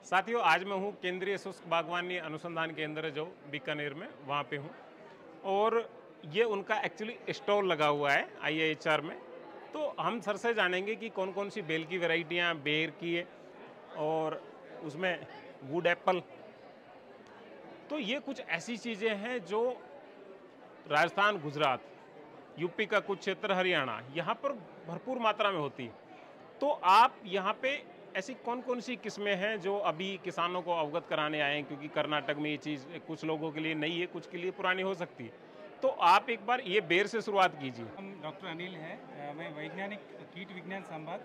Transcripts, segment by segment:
साथियों, आज मैं हूँ केंद्रीय शुष्क बागवानी अनुसंधान केंद्र जो बीकानेर में, वहाँ पे हूँ और ये उनका एक्चुअली स्टॉल लगा हुआ है IIHR में। तो हम सर से जानेंगे कि कौन कौन सी बेल की वैरायटियाँ, बेर की है और उसमें वुड एप्पल। तो ये कुछ ऐसी चीज़ें हैं जो राजस्थान, गुजरात, यूपी का कुछ क्षेत्र, हरियाणा, यहाँ पर भरपूर मात्रा में होती है। तो आप यहाँ पे ऐसी कौन कौन सी किस्में हैं जो अभी किसानों को अवगत कराने आए हैं, क्योंकि कर्नाटक में ये चीज़ कुछ लोगों के लिए नई है, कुछ के लिए पुरानी हो सकती है। तो आप एक बार ये बेर से शुरुआत कीजिए। हम डॉक्टर अनिल हैं। मैं वैज्ञानिक कीट विज्ञान संभाग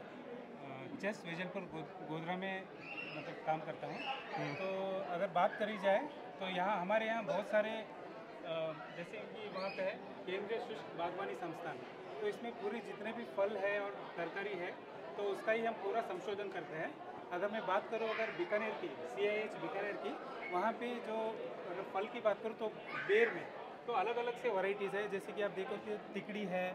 चेस वेजलपुर गोधरा में मतलब काम करता हूँ। तो अगर बात करी जाए तो यहाँ हमारे यहाँ बहुत सारे जैसे कि वहाँ पे है केंद्रीय शुष्क बागवानी संस्थान, तो इसमें पूरे जितने भी फल है और तरकारी है तो उसका ही हम पूरा संशोधन करते हैं। अगर मैं बात करूँ अगर बीकानेर की CIH बीकानेर की, वहाँ पे जो अगर फल की बात करूँ तो बेर में तो अलग अलग से वैरायटीज़ है। जैसे कि आप देखो कि तिकड़ी है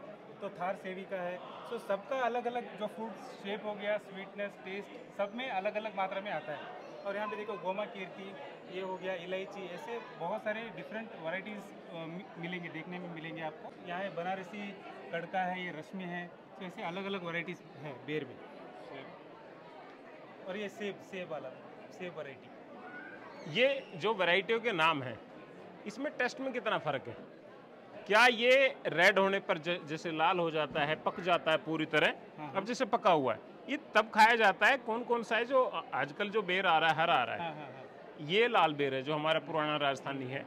तो थार सेविका है। सो सबका अलग अलग जो फूड शेप हो गया, स्वीटनेस, टेस्ट सब में अलग अलग मात्रा में आता है। और यहाँ पे देखो गोमा कीर्ति, ये हो गया इलायची, ऐसे बहुत सारे डिफरेंट वैरायटीज़ मिलेंगे, देखने में मिलेंगे आपको। यहाँ है बनारसी कड़का है, ये रश्मि है। तो ऐसे अलग अलग वैरायटीज़ है बेर में। और ये सेब वाला सेब वैरायटी। ये जो वैरायटियों के नाम हैं, इसमें टेस्ट में कितना फ़र्क है? क्या ये रेड होने पर जैसे लाल हो जाता है, पक जाता है पूरी तरह, हाँ। अब जैसे पका हुआ है, ये तब खाया जाता है? कौन कौन सा है जो आजकल जो बेर आ रहा है, हरा आ रहा है? हाँ। ये लाल बेर है जो हमारा पुराना राजस्थानी है।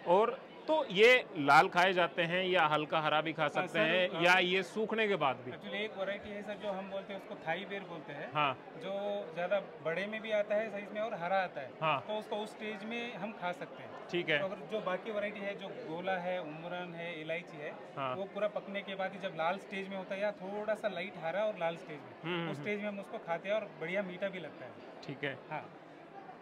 और तो ये लाल खाए जाते हैं या हल्का हरा भी खा सकते हैं, या ये सूखने के बाद भी? एक्चुअली एक वैरायटी है सर जो हम बोलते हैं उसको थाई बेर बोलते हैं। हाँ, जो ज़्यादा बड़े में भी आता है साइज में और हरा आता है। हाँ, तो उसको उस स्टेज में हम खा सकते हैं। ठीक है। तो अगर जो बाकी वैरायटी है जो गोला है, उमरन है, इलायची है, हाँ। वो पूरा पकने के बाद ही जब लाल स्टेज में होता है या थोड़ा सा लाइट हरा और लाल स्टेज में, उस स्टेज में हम उसको खाते हैं और बढ़िया मीठा भी लगता है। ठीक है। हाँ।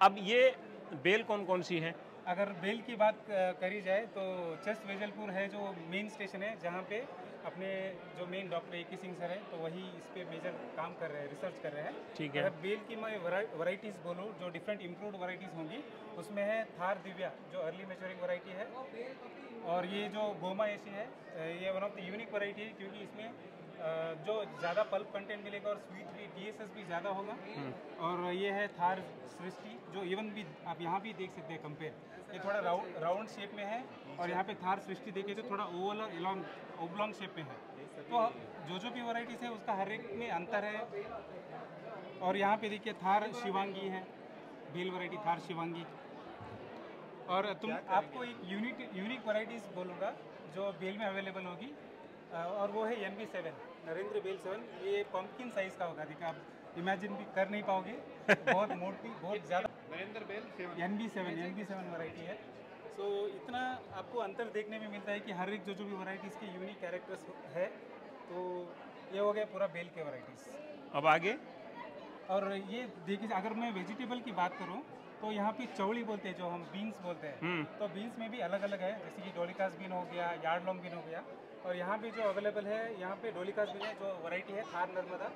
अब ये बेल कौन कौन सी है? अगर बेल की बात करी जाए तो चेस्ट वेजलपुर है जो मेन स्टेशन है, जहाँ पे अपने जो main doctor AK Singh sir है, तो वही इस पे मेजर काम कर रहे हैं, रिसर्च कर रहे हैं। ठीक है। अगर बेल की मैं वैरायटीज़ बोलूँ जो डिफरेंट इम्प्रूव्ड वैरायटीज़ होंगी, उसमें है थार दिव्या जो अर्ली मैच्योरिंग वैरायटी है। और ये जो गोमा ऐसी है, ये one of the unique variety है क्योंकि इसमें जो ज़्यादा पल्प कंटेंट मिलेगा और स्वीट भी, DSS भी ज़्यादा होगा। और ये है थार सृष्टि जो इवन भी आप यहाँ भी देख सकते हैं कंपेयर, ये थोड़ा राउंड शेप में है। और यहाँ पे थार सृष्टि देखे तो थोड़ा ओवल और ओब्लॉन्ग शेप में है। तो जो भी वैरायटीज़ है उसका हर एक में अंतर है। और यहाँ पे देखिए थार शिवांगी है, बेल वैरायटी थार शिवांगी। और आपको एक यूनिक वैरायटीज़ बोलूँगा जो बेल में अवेलेबल होगी, और वो है NB7 नरेंद्र बेल 7। ये पंपकिन साइज का होगा, देखिए आप इमेजिन भी कर नहीं पाओगे, बहुत मोटी, बहुत ज़्यादा। नरेंद्र बेल NB7 वैरायटी है। सो इतना आपको अंतर देखने में मिलता है कि हर एक जो भी वैरायटीज़ के यूनिक कैरेक्टर्स है। तो ये हो गया पूरा बेल के वैरायटीज़। अब आगे? और ये देखिए अगर मैं वेजिटेबल की बात करूँ तो यहाँ पे चौड़ी बोलते हैं, जो हम बीन्स बोलते हैं। तो बीन्स में भी अलग अलग है, जैसे कि डोलिकास बीन हो गया, यार्डलॉन्ग बीन हो गया। और यहाँ पे जो अवेलेबल है, यहाँ पे डोलिकास बीन है जो वैरायटी है थार नर्मदा,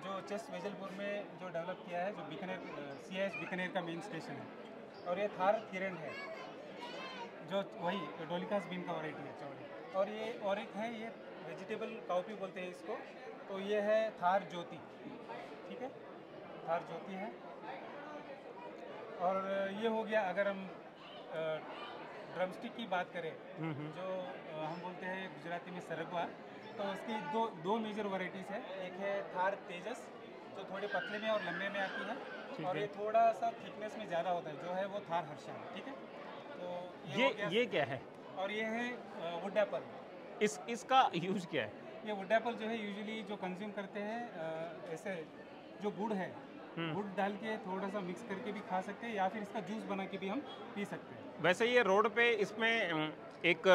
जो चेस्ट वेजलपुर में जो डेवलप किया है, जो बीकानेर CIH बीकानेर का मेन स्टेशन है। और ये थार किरण है जो वही डोलिकास बीन का वैरायटी है चौड़ी। और ये और एक है, ये वेजिटेबल काउपी बोलते हैं इसको, तो ये है थार ज्योति। ठीक है, थार ज्योति है। और ये हो गया अगर हम ड्रमस्टिक की बात करें, जो हम बोलते हैं गुजराती में सरगवा, तो उसकी दो मेजर वैरायटीज़ है। एक है थार तेजस जो थोड़े पतले में और लंबे में आती है, और ये थोड़ा सा थिकनेस में ज़्यादा होता है, जो है वो थार हर्षा है। ठीक है, तो ये क्या है? और ये है वुड एप्पल। इसका यूज क्या है? ये वुड एप्पल जो है यूजुअली जो कंज्यूम करते हैं, ऐसे जो गुड़ है, गुड़ डाल के थोड़ा सा मिक्स करके भी खा सकते हैं, या फिर इसका जूस बना के भी हम पी सकते हैं। वैसे ये रोड पे इसमें एक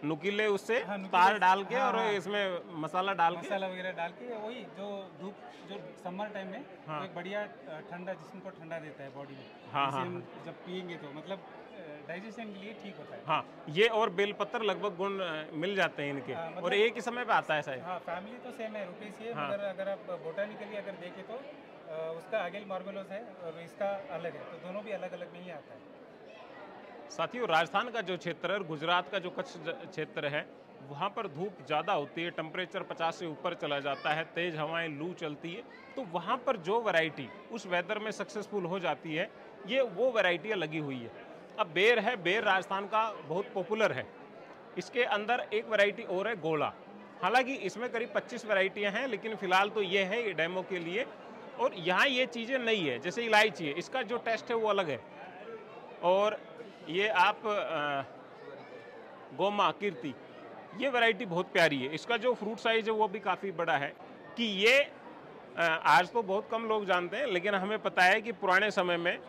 नुकीले उससे नुकीले तार डाल के, हाँ, और इसमें मसाला डाल के, मसाला वगैरह डाल के, वही जो धूप जो समर टाइम में हाँ। एक बढ़िया ठंडा, जिसको ठंडा देता है बॉडी में। हाँ, जिसे हाँ, हम जब पियेंगे तो मतलब डाइजेशन के लिए ठीक होता है। हाँ। ये और बेलपत्र लगभग गुण मिल जाते हैं इनके, मतलब और एक ही समय पे आता है शायद। हाँ, फैमिली तो सेम है, रुपीस ही है। हाँ। मगर अगर आप बोटानिकली अगर देखें तो उसका आगेल मार्मेलोस है और इसका अलग है, तो दोनों भी अलग अलग नहीं आता है। साथियों, राजस्थान का जो क्षेत्र है और गुजरात का जो कच्छ क्षेत्र है, वहाँ पर धूप ज़्यादा होती है, टेम्परेचर 50 से ऊपर चला जाता है, तेज़ हवाएं, लू चलती है, तो वहाँ पर जो वैरायटी उस वेदर में सक्सेसफुल हो जाती है, ये वो वैरायटियाँ लगी हुई है। अब बेर है, बेर राजस्थान का बहुत पॉपुलर है। इसके अंदर एक वैरायटी और है गोला। हालांकि इसमें करीब 25 वैरायटियाँ हैं, लेकिन फिलहाल तो ये है ये डेमो के लिए। और यहाँ ये चीज़ें नई है, जैसे इलायची है, इसका जो टेस्ट है वो अलग है। और ये आप गोमा कीर्ति, ये वैरायटी बहुत प्यारी है। इसका जो फ्रूट साइज है वो भी काफ़ी बड़ा है। कि ये आज तो बहुत कम लोग जानते हैं, लेकिन हमें पता है कि पुराने समय में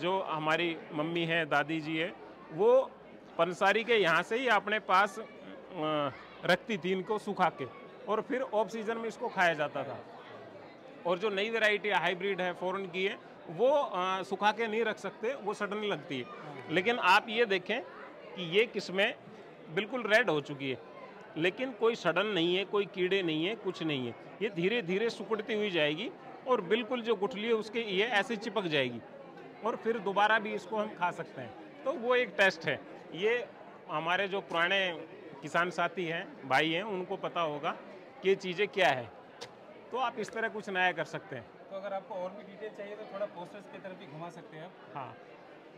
जो हमारी मम्मी है, दादी जी है, वो पंसारी के यहाँ से ही अपने पास रखती थी इनको सुखा के, और फिर ऑफ सीजन में इसको खाया जाता था। और जो नई वैरायटी हाइब्रिड है, फॉरेन की है, वो सुखा के नहीं रख सकते, वो सड़ने लगती है। लेकिन आप ये देखें कि ये किस्में बिल्कुल रेड हो चुकी है, लेकिन कोई सड़न नहीं है, कोई कीड़े नहीं है, कुछ नहीं है। ये धीरे धीरे सुकड़ती हुई जाएगी और बिल्कुल जो गुठली है उसके ये ऐसे चिपक जाएगी, और फिर दोबारा भी इसको हम खा सकते हैं। तो वो एक टेस्ट है। ये हमारे जो पुराने किसान साथी हैं, भाई हैं, उनको पता होगा कि ये चीज़ें क्या है। तो आप इस तरह कुछ नया कर सकते हैं। तो अगर आपको और भी डिटेल चाहिए तो थोड़ा पोस्टर्स की तरफ भी घुमा सकते हैं आप। हाँ,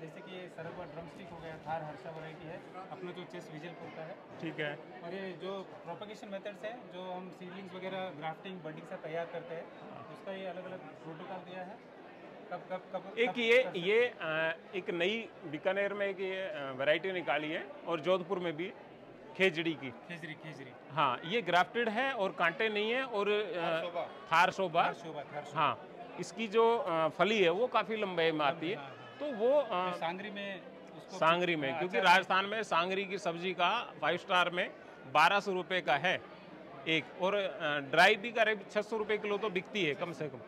जैसे कि ये सरगवा ड्रम स्टिक हो गया, थार हर्षा वैरायटी है, अपना जो चेस विजलपुर का है। ठीक है। और ये जो प्रोपगेशन मेथड्स हैं, जो हम सीडलिंग्स वगैरह ग्राफ्टिंग बडिंग से तैयार करते हैं, उसका ये अलग अलग प्रोटोकॉल दिया है। कब कब कब एक कब ये एक नई बीकानेर में एक ये वैरायटी निकाली है, और जोधपुर में भी खेजड़ी की। खेजरी खेजरी हाँ, ये ग्राफ्टेड है और कांटे नहीं है, और थार शोभा। शोभा थार शोभा। हाँ, इसकी जो फली है वो काफ़ी लंबाई में आती है। तो वो तो सांगरी में उसको सांगरी में, क्योंकि राजस्थान में सांगरी की सब्जी का 5 स्टार में 1200 रुपये का है एक, और ड्राई भी करीब 600 रुपये किलो तो बिकती है कम से कम।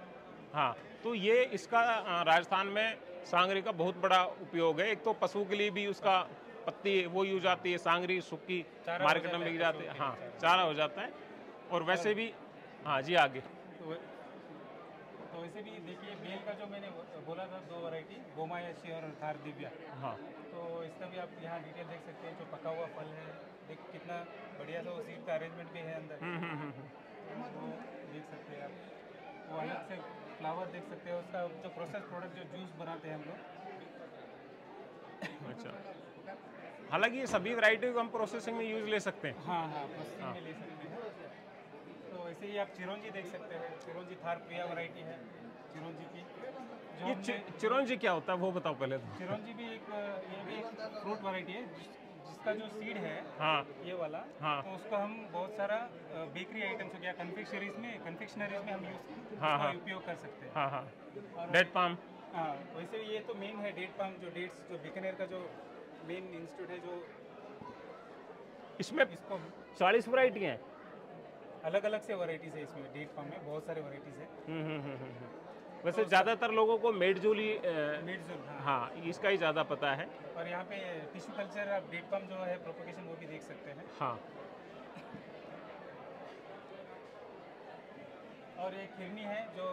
हाँ, तो ये इसका राजस्थान में सांगरी का बहुत बड़ा उपयोग है। एक तो पशु के लिए भी उसका पत्ती वो यूज आती है, सांगरी सूखी मार्केट में बिक जाती है। हाँ, चारा हो जाता है। और वैसे भी हाँ जी, आगे तो वैसे भी देखिए, बेल का जो मैंने बोला था, 2 वैरायटी, गोमा यशी और थार दिव्या। हाँ, तो इसका भी आप यहाँ डिटेल देख सकते हैं। जो पका हुआ फल है, देख कितना बढ़िया सा वो सीड का अरेंजमेंट भी है अंदर। वो देख सकते हैं आप। वो अलग से फ्लावर देख सकते हैं। उसका जो प्रोसेस प्रोडक्ट, जो जूस बनाते हैं हम लोग। अच्छा। हालांकि ये सभी वैरायटी को हम प्रोसेसिंग में यूज ले सकते हैं। हाँ हाँ, प्रोसेसिंग में ले सकते हैं। तो वैसे ही आप चिरौंजी देख सकते हैं। चिरौंजी थार प्रिया वैरायटी है चिरौंजी की। जो ये चिरौंजी क्या होता है वो बताओ पहले तो। चिरौंजी भी एक ये भी एक फ्रूट वैरायटी है, जिसका जो सीड है, हाँ, ये वाला, हाँ, तो उसको हम बहुत सारा बेकरी आइटम्स हो गया, कन्फेक्शनरीज में हम हाँ, हाँ, उपयोग कर सकते हैं। हाँ, हाँ, और डेट पाम। हाँ, वैसे ये तो मेन है डेट पाम। जो डेट्स, जो बीकानेर का जो मेन इंस्टीट्यूट है, जो इसमें इसको 40 वैरायटियाँ हैं। अलग अलग से वैरायटीज है इसमें। डेट पाम में बहुत सारे वैरायटीज है। वैसे ज़्यादातर लोगों को मेडजोली मिडजुल, हाँ, इसका ही ज़्यादा पता है। और यहाँ पे टिश्यू कल्चर, आप डेट पाम जो है प्रोपगेशन, वो भी देख सकते हैं। हाँ, और ये खिरनी है, जो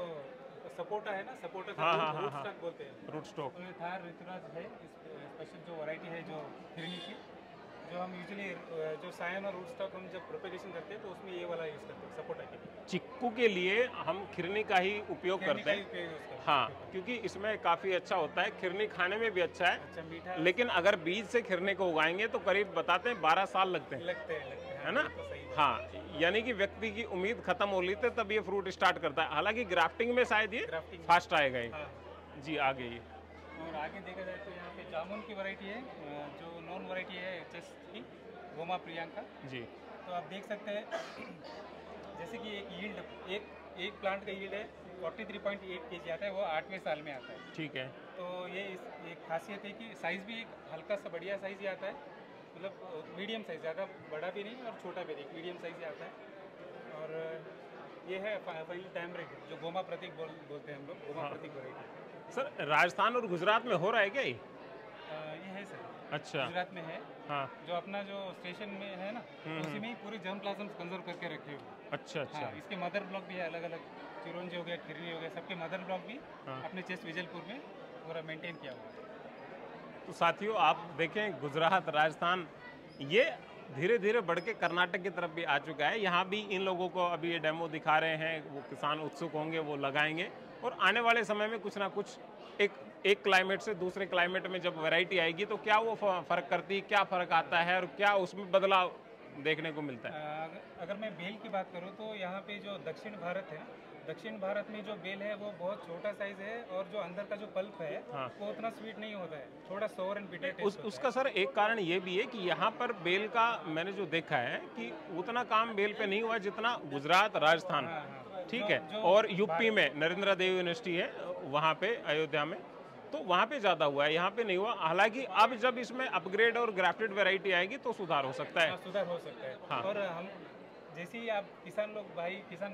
सपोटा है ना, सपोटा का हाँ, हाँ, हाँ, रूट हाँ। स्टॉक बोलते हैं। Root stock. तो ये थार ऋतुराज है, स्पेशल जो वैरायटी है जो खिरनी की, जो हम यूजुअली जो सायन और रूट स्टॉक हम जब प्रोपगेशन करते हैं, तो उसमें ये वाला यूज़ करते हैं, सपोटा के लिए। चिक्कू के लिए हम खिरनी का ही उपयोग खिरनी करते का ही हैं। उपयोग यूज़ करते हैं। हाँ, क्योंकि इसमें काफ़ी अच्छा होता है। खिरनी खाने में भी अच्छा है, अच्छा मीठा लेकिन अगर बीज से खिरने को उगाएंगे तो करीब बताते हैं 12 साल लगते हैं, लगते हैं। है ना। तो सही बात। हाँ, यानी कि व्यक्ति की उम्मीद खत्म हो लेते तब ये फ्रूट स्टार्ट करता है। हालांकि ग्राफ्टिंग में शायद ये ग्राफ्टिंग में। फास्ट आएगा ये। हाँ। जी, आगे ये और आगे देखा जाए तो यहाँ पे जामुन की वैरायटी है, जो नॉन वैरायटी है चेस की, गोमा प्रियंका। जी। तो आप देख सकते हैं, जैसे कि एक यील्ड, एक प्लांट का यील्ड है 43.8 kg आता है, वो 8वें साल में आता है। ठीक है। तो ये एक खासियत है कि साइज़ भी एक हल्का सा बढ़िया साइज़ ही आता है, मतलब मीडियम साइज़, ज़्यादा बड़ा भी नहीं और छोटा भी नहीं, मीडियम साइज़ ही आता है। और ये है फाइनल टैमरिक, जो गोमा प्रतीक बोलते हैं हम लोग, गोमा प्रतीक वैरायटी। सर, राजस्थान और गुजरात में हो रहा है क्या ये? ये है सर। अच्छा। गुजरात में है, हाँ। जो अपना जो स्टेशन में है ना, उसी में ही पूरी जर्म प्लाज्म कंजर्व करके रखे हुए। अच्छा अच्छा। हाँ, इसके मदर ब्लॉक भी है अलग अलग, चिरौंजी हो गया, खिरनी हो गया, सबके मदर ब्लॉक भी हाँ। अपने चेस्ट विजयपुर में पूरा मेंटेन किया हुआ है। तो साथियों आप देखें गुजरात, राजस्थान ये धीरे धीरे बढ़ के कर्नाटक की तरफ भी आ चुका है। यहाँ भी इन लोगों को अभी ये डेमो दिखा रहे हैं, वो किसान उत्सुक होंगे, वो लगाएंगे और आने वाले समय में कुछ ना कुछ एक क्लाइमेट से दूसरे क्लाइमेट में जब वैरायटी आएगी तो क्या वो फ़र्क करती है, क्या फ़र्क आता है और क्या उसमें बदलाव देखने को मिलता है। अगर मैं बेल की बात करूँ तो यहाँ पे जो दक्षिण भारत है, दक्षिण भारत में जो बेल है वो बहुत छोटा साइज है और जो अंदर का जो पल्प है हाँ। वो उतना स्वीट नहीं होता है, थोड़ा सोर एंड बिटर टेस्ट होता उसका सर एक कारण ये भी है कि यहाँ पर बेल का मैंने जो देखा है कि उतना काम बेल पे नहीं हुआ जितना गुजरात, राजस्थान, ठीक है, और यूपी में नरेंद्र देव यूनिवर्सिटी है वहाँ पे अयोध्या में, तो वहाँ पे ज़्यादा हुआ है, यहाँ पे नहीं हुआ। हालांकि अब जब इसमें अपग्रेड और ग्राफ्टेड वैरायटी आएगी तो सुधार हो सकता है। सुधार हो सकता है। हाँ। और हम जैसे ही आप किसान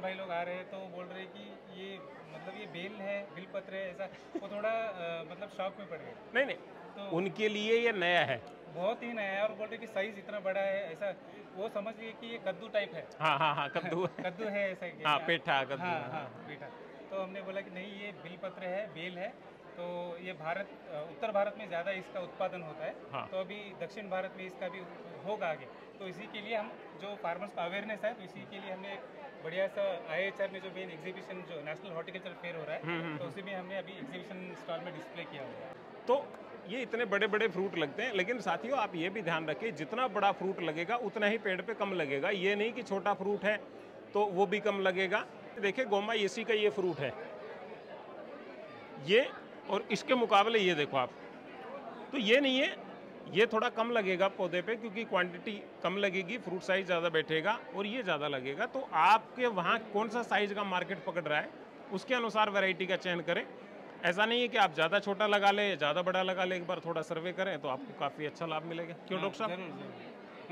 भाई लोग आ रहे हैं तो बोल रहे हैं कि ये मतलब ये बेल है, बिलपत्र है, ऐसा वो थोड़ा मतलब शॉक में पड़ गए। नहीं तो उनके लिए ये नया है, बहुत ही नया है और बोल रहे कि साइज इतना बड़ा है, ऐसा वो समझ लिए कि ये कद्दू टाइप है। हाँ कद्दू कद्दू है ऐसा। हाँ पेठा कद्दू। हाँ पेठा। तो हमने बोला कि नहीं ये बिलपत्र है, बेल है, तो ये उत्तर भारत में ज़्यादा इसका उत्पादन होता है। हाँ। तो अभी दक्षिण भारत में इसका भी होगा आगे, तो इसी के लिए हम जो फार्मर्स का अवेयरनेस है तो इसी के लिए हमने बढ़िया सा IIHR में जो मेन एग्जीबिशन जो नेशनल हॉर्टिकल्चर फेयर हो रहा है तो उसी में हमने अभी एग्जीबिशन स्टॉल में डिस्प्ले किया हुआ है। तो ये इतने बड़े बड़े फ्रूट लगते हैं, लेकिन साथियों आप ये भी ध्यान रखें जितना बड़ा फ्रूट लगेगा उतना ही पेड़ पे कम लगेगा। ये नहीं कि छोटा फ्रूट है तो वो भी कम लगेगा। देखिए गोमा येसी का ये फ्रूट है ये, और इसके मुकाबले ये देखो आप, तो ये नहीं है, ये थोड़ा कम लगेगा पौधे पे क्योंकि क्वांटिटी कम लगेगी, फ्रूट साइज ज़्यादा बैठेगा और ये ज़्यादा लगेगा। तो आपके वहाँ कौन सा साइज का मार्केट पकड़ रहा है उसके अनुसार वैरायटी का चयन करें। ऐसा नहीं है कि आप ज़्यादा छोटा लगा ले, ज़्यादा बड़ा लगा ले, एक बार थोड़ा सर्वे करें तो आपको काफ़ी अच्छा लाभ मिलेगा। क्यों डॉक्टर साहब? जरूर।